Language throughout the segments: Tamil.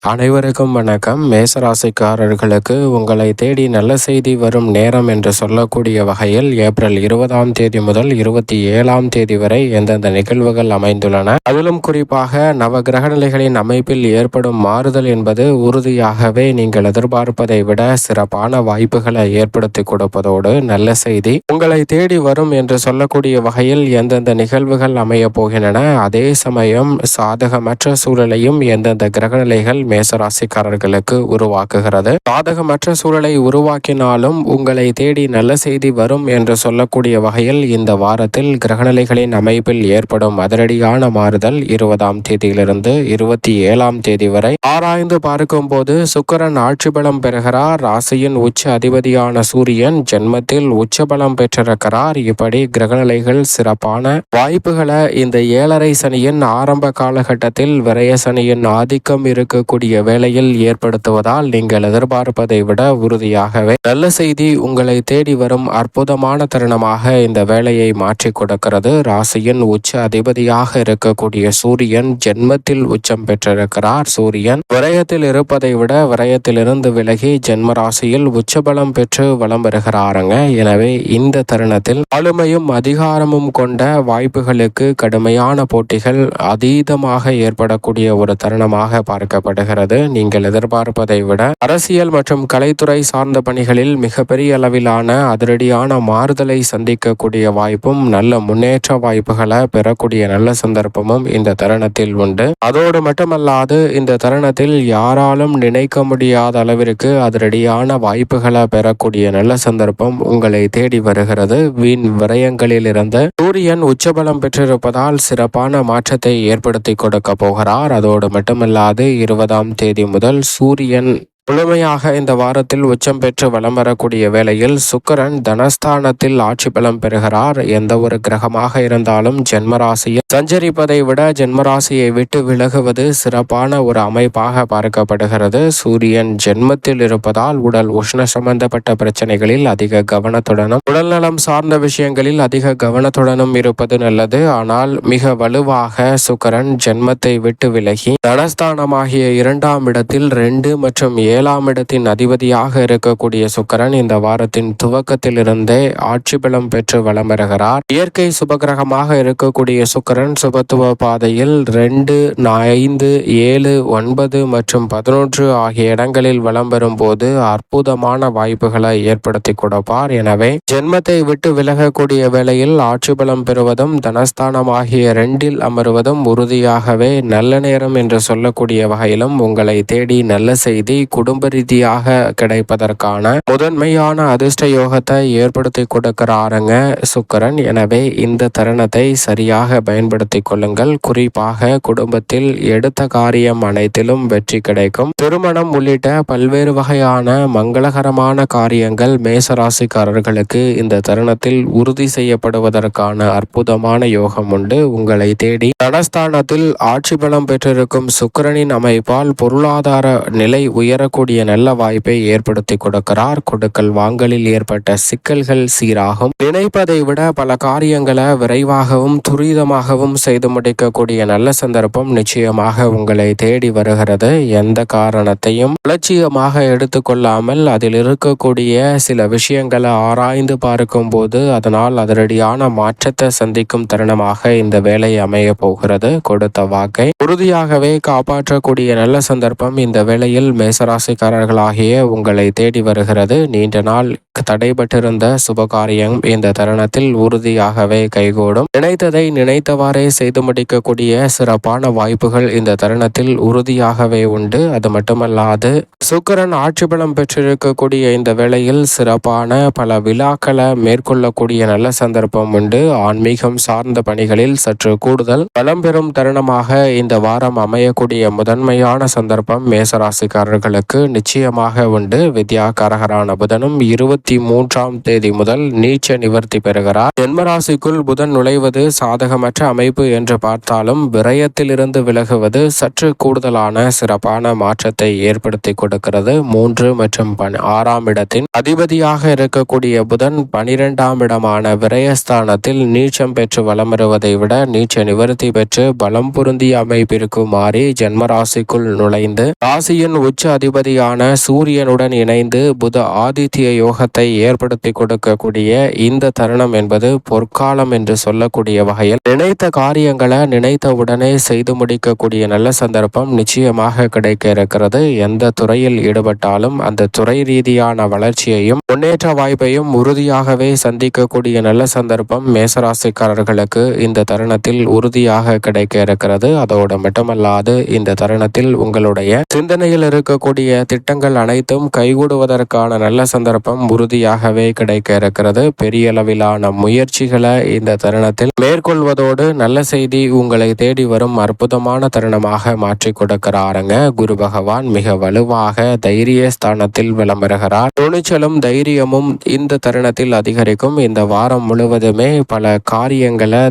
அனைவருக்கும் வணக்கம். மேசராசிக்காரர்களுக்கு உங்களை தேடி நல்ல செய்தி வரும் நேரம் என்று சொல்லக்கூடிய வகையில் ஏப்ரல் 20ஆம் தேதி முதல் 27ஆம் தேதி வரை எந்தெந்த நிகழ்வுகள் அமைந்துள்ளன, அதிலும் குறிப்பாக நவ கிரகநிலைகளின் அமைப்பில் ஏற்படும் மாறுதல் என்பது உறுதியாகவே நீங்கள் எதிர்பார்ப்பதை விட சிறப்பான வாய்ப்புகளை ஏற்படுத்தி கொடுப்பதோடு நல்ல செய்தி உங்களை தேடி வரும் என்று சொல்லக்கூடிய வகையில் எந்தெந்த நிகழ்வுகள் அமைய போகின்றன. அதே சமயம் சாதகமற்ற சூழலையும் எந்தெந்த கிரகநிலைகள் மேசராசிக்காரர்களுக்கு உருவாக்குகிறது. சாதகமற்ற சூழலை உருவாக்கினாலும் உங்களை தேடி நல்ல செய்தி வரும் என்று சொல்லக்கூடிய வகையில் இந்த வாரத்தில் கிரகநிலைகளின் அமைப்பில் ஏற்படும் அதிரடியான மாறுதல் 20ஆம் தேதியிலிருந்து 27ஆம் தேதி வரை ஆராய்ந்து பார்க்கும் போது சுக்கிரன் ஆட்சி பலம் பெறுகிறார். ராசியின் உச்ச அதிபதியான சூரியன் ஜென்மத்தில் உச்சபலம் பெற்றிருக்கிறார். இப்படி கிரகநிலைகள் சிறப்பான வாய்ப்புகளை இந்த 7.5 சனியின் ஆரம்ப காலகட்டத்தில் விரய சனியின் ஆதிக்கம் இருக்கக்கூடிய வேளையில் ஏற்படுத்துவதால் நீங்கள் எதிர்பார்ப்பதை விட உறுதியாகவே நல்ல செய்தி உங்களை தேடி வரும் அற்புதமான தருணமாக இந்த வேலையை மாற்றி கொடுக்கிறது. ராசியின் உச்ச அதிபதியாக இருக்கக்கூடிய சூரியன் ஜென்மத்தில் உச்சம் பெற்றிருக்கிறார். சூரியன் விரயத்தில் இருப்பதை விட விரயத்திலிருந்து விலகி ஜென்ம ராசியில் உச்சபலம் பெற்று வலம் வருகிறாருங்க. எனவே இந்த தருணத்தில் ஆளுமையும் அதிகாரமும் கொண்ட வாய்ப்புகளுக்கு கடுமையான போட்டிகள் அதீதமாக ஏற்படக்கூடிய ஒரு தருணமாக பார்க்கப்படுகிறது. நீங்கள் எதிர்பார்ப்பதை விட அரசியல் மற்றும் கலைத்துறை சார்ந்த பணிகளில் மிகப்பெரிய அளவிலான அதிரடியான மாறுதலை சந்திக்கக்கூடிய வாய்ப்பும் நல்ல முன்னேற்ற வாய்ப்புகளை பெறக்கூடிய நல்ல சந்தர்ப்பமும் இந்த தருணத்தில் உண்டு. அதோடு மட்டுமல்லாது இந்த தருணத்தில் யாராலும் நினைக்க முடியாத அளவிற்கு அதிரடியான வாய்ப்புகளை பெறக்கூடிய நல்ல சந்தர்ப்பம் உங்களை தேடி வருகிறது. வீண் விரயங்களில் இருந்து சூரியன் உச்சபலம் பெற்றிருப்பதால் சிறப்பான மாற்றத்தை ஏற்படுத்தி கொடுக்க போகிறார். அதோடு மட்டுமல்லாது 20ஆம் தேதி முதல் சூரியன் முழுமையாக இந்த வாரத்தில் உச்சம் பெற்று வலம் வரக்கூடிய வேளையில் சுக்கிரன் தனஸ்தானத்தில் ஆட்சி பலம் பெறுகிறார். எந்த ஒரு கிரகமாக இருந்தாலும் ஜென்மராசியில் சஞ்சரிப்பதை விட ஜென்மராசியை விட்டு விலகுவது சிறப்பான ஒரு அமைப்பாக பார்க்கப்படுகிறது. சூரியன் ஜென்மத்தில் இருப்பதால் உடல் உஷ்ண சம்பந்தப்பட்ட பிரச்சனைகளில் அதிக கவனத்துடனும் உடல்நலம் சார்ந்த விஷயங்களில் அதிக கவனத்துடனும் இருப்பது நல்லது. ஆனால் மிக வலுவாக சுக்கிரன் ஜென்மத்தை விட்டு விலகி தனஸ்தானமாகிய 2ஆம் இடத்தில் 2 மற்றும் 7ஆம் இடத்தின் அதிபதியாக இருக்கக்கூடிய சுக்கிரன் இந்த வாரத்தின் துவக்கத்திலிருந்தே ஆட்சி பலம் பெற்று வலம் வருகிறார். இயற்கை சுபகிரகமாக இருக்கக்கூடிய சுக்கிரன் சுபத்துவ பாதையில் 2, 5, 7, 9 மற்றும் 11 ஆகிய இடங்களில் வலம் வரும்போது அற்புதமான வாய்ப்புகளை ஏற்படுத்தி கொடுப்பார். எனவே ஜென்மத்தை விட்டு விலகக்கூடிய வேளையில் ஆட்சி பலம் பெறுவதும் தனஸ்தானம் ஆகிய 2இல் அமர்வதும் உறுதியாகவே நல்ல நேரம் என்று சொல்லக்கூடிய வகையிலும் உங்களை தேடி நல்ல செய்தி குடும்ப ரீதியாக கிடைப்பதற்கான முதன்மையான அதிர்ஷ்ட யோகத்தை ஏற்படுத்தி கொடுக்கிறாருங்க சுக்கிரன். எனவே இந்த தருணத்தை சரியாக பயன்படுத்திக் கொள்ளுங்கள். குறிப்பாக குடும்பத்தில் எடுத்த காரியம் அனைத்திலும் வெற்றி கிடைக்கும். திருமணம் உள்ளிட்ட பல்வேறு வகையான மங்களகரமான காரியங்கள் மேசராசிக்காரர்களுக்கு இந்த தருணத்தில் உறுதி செய்யப்படுவதற்கான அற்புதமான யோகம் உண்டு. உங்களை தேடி தனஸ்தானத்தில் ஆட்சி பலம் பெற்றிருக்கும் சுக்கிரனின் அமைப்பால் பொருளாதார நிலை உயரக்கூடிய நல்ல வாய்ப்பை ஏற்படுத்தி கொடுக்கிறார். கொடுக்கல் வாங்கலில் ஏற்பட்ட சிக்கல்கள் சீராகும். நினைப்பதை விட பல காரியங்களை விரைவாகவும் துரிதமாகவும் செய்து முடிக்கக்கூடிய நல்ல சந்தர்ப்பம் நிச்சயமாக உங்களை தேடி வருகிறது. எந்த காரணத்தையும் அலட்சியமாக எடுத்துக்கொள்ளாமல் அதில் இருக்கக்கூடிய சில விஷயங்களை ஆராய்ந்து பார்க்கும் போது அதனால் அதிரடியான மாற்றத்தை சந்திக்கும் தருணமாக இந்த வேலை அமைய போகிறது. கொடுத்த வாக்கை உறுதியாகவே காப்பாற்றக்கூடிய நல்ல சந்தர்ப்பம் இந்த வேளையில் மேசராசிக்காரர்களாகிய உங்களை தேடி வருகிறது. நீண்ட நாள் தடைபட்டிருந்த சுபகாரியம் இந்த தருணத்தில் உறுதியாகவே கைகூடும். நினைத்ததை நினைத்தவாறே செய்து முடிக்கக்கூடிய சிறப்பான வாய்ப்புகள் இந்த தருணத்தில் உறுதியாகவே உண்டு. அது மட்டுமல்லாது சுக்கிரன் ஆட்சி பலம் பெற்றிருக்கக்கூடிய இந்த வேளையில் சிறப்பான பல விழாக்களை மேற்கொள்ளக்கூடிய நல்ல சந்தர்ப்பம் உண்டு. ஆன்மீகம் சார்ந்த பணிகளில் சற்று கூடுதல் பலம் பெறும் தருணமாக இந்த வாரம் அமையக்கூடிய முதன்மையான சந்தர்ப்பம் மேசராசிக்காரர்களுக்கு நிச்சயமாக உண்டு. வித்யாகாரகரான புதனும் 23ஆம் தேதி முதல் நீச்ச நிவர்த்தி பெறுகிறார். ஜென்மராசிக்குள் புதன் நுழைவது சாதகமற்ற அமைப்பு என்று பார்த்தாலும் விரயத்திலிருந்து விலகுவது சற்று கூடுதலான சிறப்பான மாற்றத்தை ஏற்படுத்தி கொடுக்கிறது. கொடுக்கிறது. 3 மற்றும் 6ஆம் இடத்தின் அதிபதியாக இருக்கக்கூடிய புதன் 12ஆம் இடமான விரயஸ்தானத்தில் நீச்சம் பெற்று வலம் வருவதை விட நீச்ச நிவர்த்தி பெற்று பலம் பொருந்திய அமைப்பிற்கு மாறி ஜென்மராசிக்குள் நுழைந்து ராசியின் உச்ச அதிபதியான சூரியனுடன் இணைந்து புத ஆதித்ய யோகத்தை ஏற்படுத்தி கொடுக்கக்கூடிய இந்த தருணம் என்பது பொற்காலம் என்று சொல்லக்கூடிய வகையில் நினைத்த காரியங்களை நினைத்த உடனே செய்து முடிக்கக்கூடிய நல்ல சந்தர்ப்பம் நிச்சயமாக கிடைக்க இருக்கிறது. எந்த துறையில் ஈடுபட்டாலும் அந்த துறை ரீதியான வளர்ச்சியையும் முன்னேற்ற வாய்ப்பையும் உறுதியாகவே சந்திக்கக்கூடிய நல்ல சந்தர்ப்பம் மேசராசிக்காரர்களுக்கு இந்த தருணத்தில் உறுதியாக கிடைக்க இருக்கிறது. அதோடு மட்டுமல்லாது இந்த தருணத்தில் உங்களுடைய சிந்தனையில் இருக்கக்கூடிய திட்டங்கள் அனைத்தும் கைகூடுவதற்கான நல்ல சந்தர்ப்பம் உறுதியாகவே கிடைக்க இருக்கிறது. பெரிய அளவிலான முயற்சிகளை இந்த தருணத்தில் மேற்கொள்வதோடு நல்ல செய்தி உங்களை தேடி வரும் அற்புதமான தருணமாக மாற்றி கொடுக்கிறாருங்க. குரு பகவான் மிக வலுவாக தைரிய ஸ்தானத்தில் விளம்பருகிறார். துணிச்சலும் தைரியமும் இந்த தருணத்தில் அதிகரிக்கும். இந்த வாரம் முழுவதுமே பல காரியங்களை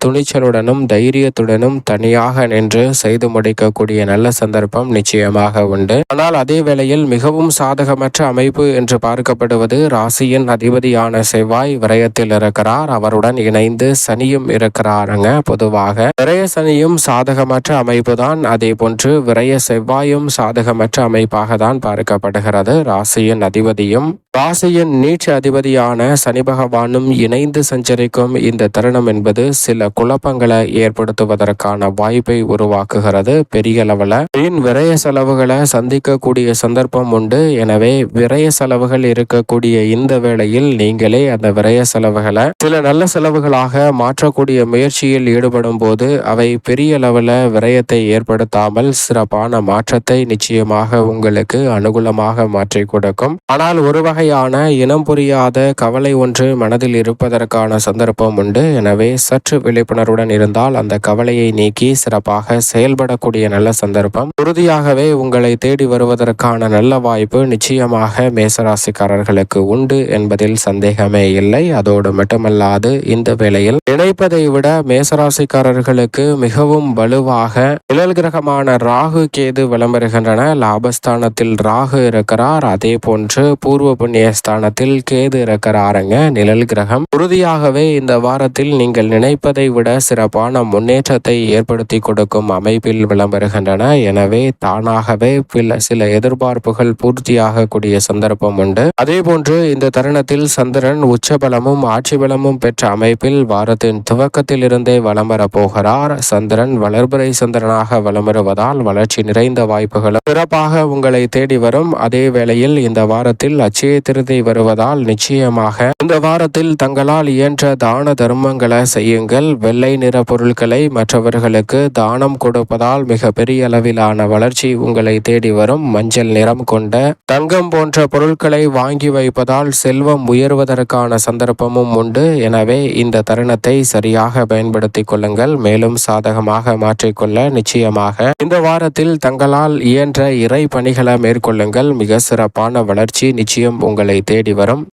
துணிச்சலுடனும் தைரியத்துடனும் தனியாக நின்று செய்து முடிக்கக்கூடிய நல்ல சந்தர்ப்பம் நிச்சயமாக உண்டு. ஆனால் அதே வேளையில் மிகவும் சாதகமற்ற அமைப்பு என்று பார்க்கப்படுவது ராசியின் அதிபதியான செவ்வாய் விரயத்தில் இருக்கிறார். அவருடன் இணைந்து சனியும் இருக்கிறாருங்க. பொதுவாக விரய சனியும் சாதகமற்ற அமைப்பு தான். அதே போன்று விரய செவ்வாயும் சாதகமற்ற அமைப்பாக தான் பார்க்கப்படுகிறது. ராசியின் அதிபதியும் ராசியின் நீச்ச அதிபதியான சனி பகவானும் இணைந்து சஞ்சரிக்கும் இந்த தருணம் என்பது சில குழப்பங்களை ஏற்படுத்துவதற்கான வாய்ப்பை உருவாக்குகிறது. பெரிய அளவில் வீண் விரய செலவுகளை சந்திக்கக்கூடிய சந்தர்ப்பம் உண்டு. எனவே விரய செலவுகள் இருக்கக்கூடிய இந்த வேளையில் நீங்களே அந்த விரய செலவுகளை சில நல்ல செலவுகளாக மாற்றக்கூடிய முயற்சியில் ஈடுபடும் போது அவை பெரிய அளவில் விரயத்தை ஏற்படுத்தாமல் சிறப்பான மாற்றத்தை நிச்சயமாக உங்களுக்கு அனுகூலமாக மாற்றி கொடுக்கும். ஆனால் ஒரு வகையான இனம் புரியாத கவலை ஒன்று மனதில் இருப்பதற்கான சந்தர்ப்பம் உண்டு. எனவே சற்று விழிப்புணர்வுடன் இருந்தால் அந்த கவலையை நீக்கி சிறப்பாக செயல்படக்கூடிய நல்ல சந்தர்ப்பம் உறுதியாகவே உங்களை தேடி வருவதற்கான நல்ல வாய்ப்பு நிச்சயமாக மேசராசிக்காரர்களுக்கு உண்டு என்பதில் சந்தேகமே இல்லை. அதோடு மட்டுமல்லாது இந்த வேளையில் நினைப்பதை விட மேசராசிக்காரர்களுக்கு மிகவும் வலுவாக நிழல் கிரகமான ராகு கேது விளம்பருகின்றன. லாபஸ்தானத்தில் ராகு இருக்கிறார். அதே போன்று பூர்வ புண்ணிய ஸ்தானத்தில் கேது இருக்கிறாருங்க. நிழல் கிரகம் உறுதியாகவே இந்த வாரத்தில் நீங்கள் நினைப்பதை விட சிறப்பான முன்னேற்றத்தை ஏற்படுத்தி கொடுக்கும் அமைப்பில் விளம்பருகின்றன. எனவே தானாகவே சில எதிர்பார்ப்புகள் பூர்த்தியாகக்கூடிய சந்தர்ப்பம் உண்டு. அதே போன்று இந்த தருணத்தில் சந்திரன் உச்சபலமும் ஆட்சி பலமும் பெற்ற அமைப்பில் வாரத்தின் துவக்கத்தில் இருந்தே வலம் வர போகிறார். சந்திரன் வளர்பிறை சந்திரனாக வலம் வருவதால் வளர்ச்சி நிறைந்த வாய்ப்புகளும் சிறப்பாக உங்களை தேடி வரும். அதே வேளையில் இந்த வாரத்தில் அச்சய திருதி வருவதால் நிச்சயமாக இந்த வாரத்தில் தங்களால் இயன்ற தான தர்மங்களை செய்யுங்கள். வெள்ளை நிற பொருட்களை மற்றவர்களுக்கு தானம் கொடுப்பதால் மிக பெரிய அளவிலான வளர்ச்சி உங்களை தேடி வரும். மஞ்சள் நிறம் கொண்ட தங்கம் போன்ற பொருட்களை வாங்கி வைப்பதால் செல்வம் உயர்வதற்கான சந்தர்ப்பமும் உண்டு. எனவே இந்த தருணத்தை சரியாக பயன்படுத்திக் கொள்ளுங்கள். மேலும் சாதகமாக மாற்றிக்கொள்ள நிச்சயமாக இந்த வாரத்தில் தங்களால் இயன்ற இறை பணிகளை மேற்கொள்ளுங்கள். மிக சிறப்பான வளர்ச்சி நிச்சயம் உங்களை தேடி வரும்.